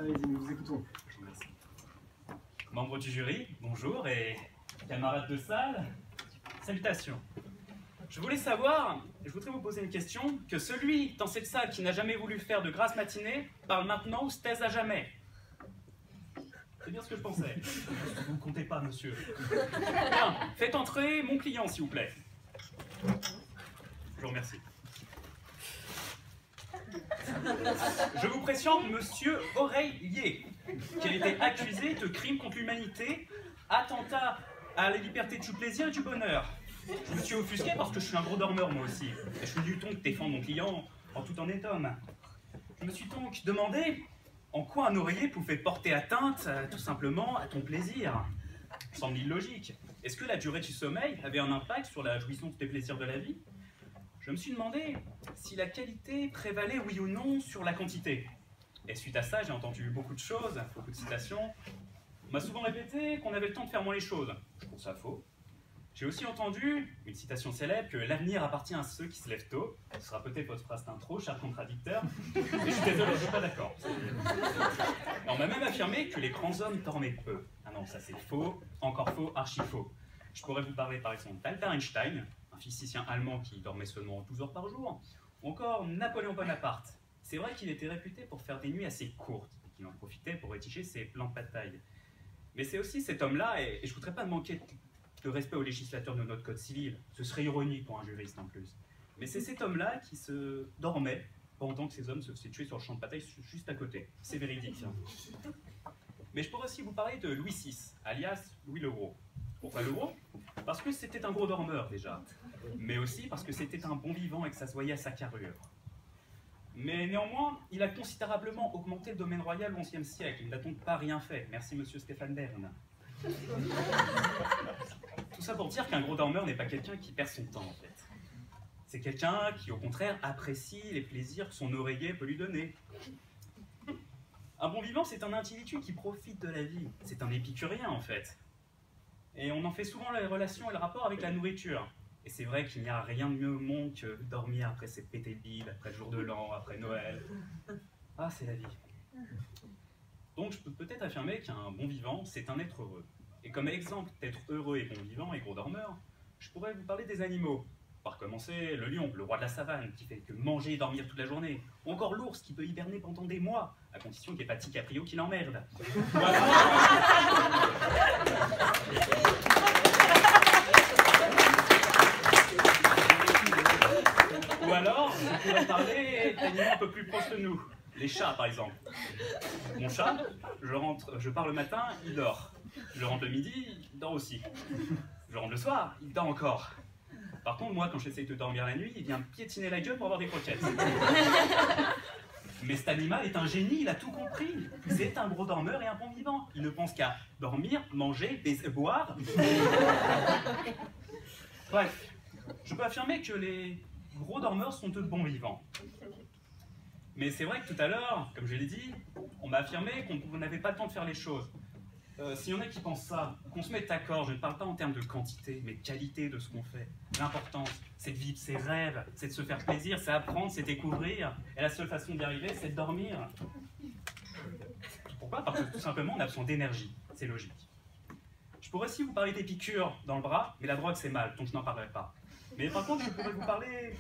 Allez-y, nous vous écoutons. Merci. Membres du jury, bonjour, et camarades de salle, salutations. Je voulais savoir, je voudrais vous poser une question, que celui dans cette salle qui n'a jamais voulu faire de grasse matinée parle maintenant ou se taise à jamais. C'est bien ce que je pensais. Vous ne comptez pas, monsieur. Bien, faites entrer mon client, s'il vous plaît. Je vous remercie. Je vous présente monsieur Oreillier, qui a été accusé de crime contre l'humanité, attentat à la liberté du plaisir et du bonheur. Je me suis offusqué parce que je suis un gros dormeur moi aussi, et je suis du ton de défendre mon client en tout honnête homme. Je me suis donc demandé en quoi un oreiller pouvait porter atteinte tout simplement à ton plaisir. Ça semble illogique. Est-ce que la durée du sommeil avait un impact sur la jouissance des plaisirs de la vie? Je me suis demandé si la qualité prévalait oui ou non sur la quantité. Et suite à ça, j'ai entendu beaucoup de choses, beaucoup de citations. On m'a souvent répété qu'on avait le temps de faire moins les choses. Je trouve ça faux. J'ai aussi entendu une citation célèbre que l'avenir appartient à ceux qui se lèvent tôt. Ce sera peut-être votre phrase d'intro, cher contradicteur. Et je suis désolé, je ne suis pas d'accord. On m'a même affirmé que les grands hommes dormaient peu. Ah non, ça c'est faux, encore faux, archi faux. Je pourrais vous parler par exemple d'Albert Einstein, un physicien allemand qui dormait seulement 12 heures par jour, ou encore Napoléon Bonaparte. C'est vrai qu'il était réputé pour faire des nuits assez courtes, et qu'il en profitait pour rédiger ses plans de bataille. Mais c'est aussi cet homme-là, et je ne voudrais pas manquer de respect aux législateurs de notre code civil, ce serait ironique pour un juriste en plus. Mais c'est cet homme-là qui se dormait pendant que ces hommes se faisaient tuer sur le champ de bataille juste à côté. C'est véridique. Mais je pourrais aussi vous parler de Louis VI, alias Louis le Gros. Pourquoi le Gros? Parce que c'était un gros dormeur déjà, mais aussi parce que c'était un bon vivant et que ça se voyait à sa carrure. Mais néanmoins, il a considérablement augmenté le domaine royal au XIe siècle. Il n'a donc pas rien fait. Merci monsieur Stéphane Bern. Tout ça pour dire qu'un gros dormeur n'est pas quelqu'un qui perd son temps en fait. C'est quelqu'un qui au contraire apprécie les plaisirs que son oreiller peut lui donner. Un bon vivant, c'est un individu qui profite de la vie. C'est un épicurien en fait. Et on en fait souvent la relation et le rapport avec la nourriture. Et c'est vrai qu'il n'y a rien de mieux au monde que dormir après s'être pété le bide, après le jour de l'an, après Noël. Ah, c'est la vie. Donc je peux peut-être affirmer qu'un bon vivant, c'est un être heureux. Et comme exemple d'être heureux et bon vivant et gros dormeur, je pourrais vous parler des animaux. Par commencer, le lion, le roi de la savane, qui fait que manger et dormir toute la journée. Ou encore l'ours, qui peut hiberner pendant des mois, à condition qu'il n'y ait pas de DiCaprio qui l'emmerde. Ou alors, je pourrais parler d'animaux un peu plus proches de nous. Les chats, par exemple. Mon chat, je pars le matin, il dort. Je rentre le midi, il dort aussi. Je rentre le soir, il dort encore. Par contre, moi, quand j'essaye de dormir la nuit, il vient me piétiner la gueule pour avoir des croquettes. Mais cet animal est un génie, il a tout compris. C'est un gros dormeur et un bon vivant. Il ne pense qu'à dormir, manger, baiser, boire. Bref, je peux affirmer que les gros dormeurs sont de bons vivants. Mais c'est vrai que tout à l'heure, comme je l'ai dit, on m'a affirmé qu'on n'avait pas le temps de faire les choses. S'il y en a qui pensent ça, qu'on se mette d'accord, je ne parle pas en termes de quantité, mais de qualité de ce qu'on fait. L'importance, c'est de vivre ses rêves, c'est de se faire plaisir, c'est apprendre, c'est découvrir. Et la seule façon d'y arriver, c'est de dormir. Pourquoi? Parce que tout simplement, on a besoin d'énergie. C'est logique. Je pourrais aussi vous parler des piqûres dans le bras, mais la drogue, c'est mal, donc je n'en parlerai pas. Mais par contre, je pourrais vous parler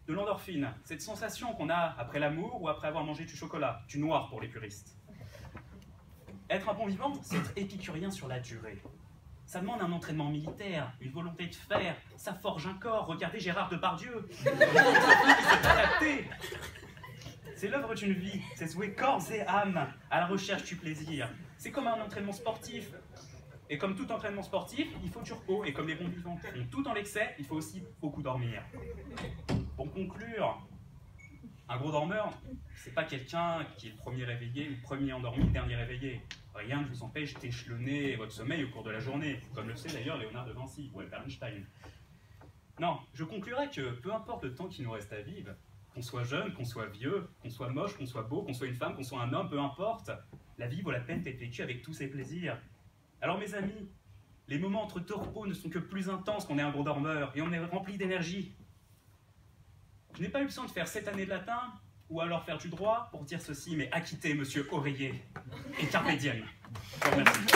de l'endorphine, cette sensation qu'on a après l'amour ou après avoir mangé du chocolat, du noir pour les puristes. Être un bon vivant, c'est être épicurien sur la durée. Ça demande un entraînement militaire, une volonté de faire, ça forge un corps. Regardez Gérard Depardieu, il s'est adapté. C'est l'œuvre d'une vie, c'est se vouer corps et âme à la recherche du plaisir. C'est comme un entraînement sportif. Et comme tout entraînement sportif, il faut du repos. Et comme les bons vivants font tout dans l'excès, il faut aussi beaucoup dormir. Pour conclure, un gros dormeur, c'est pas quelqu'un qui est le premier réveillé, ou le premier endormi, le dernier réveillé. Rien ne vous empêche d'échelonner votre sommeil au cours de la journée, comme le sait d'ailleurs Léonard de Vinci ou Albert Einstein. Non, je conclurai que peu importe le temps qu'il nous reste à vivre, qu'on soit jeune, qu'on soit vieux, qu'on soit moche, qu'on soit beau, qu'on soit une femme, qu'on soit un homme, peu importe, la vie vaut la peine d'être vécue avec tous ses plaisirs. Alors mes amis, les moments entre deux repos ne sont que plus intenses qu'on est un gros dormeur et on est rempli d'énergie. Je n'ai pas eu le temps de faire 7 années de latin ou alors faire du droit pour dire ceci, mais acquittez, monsieur Oreiller, et carpe diem. Je vous remercie.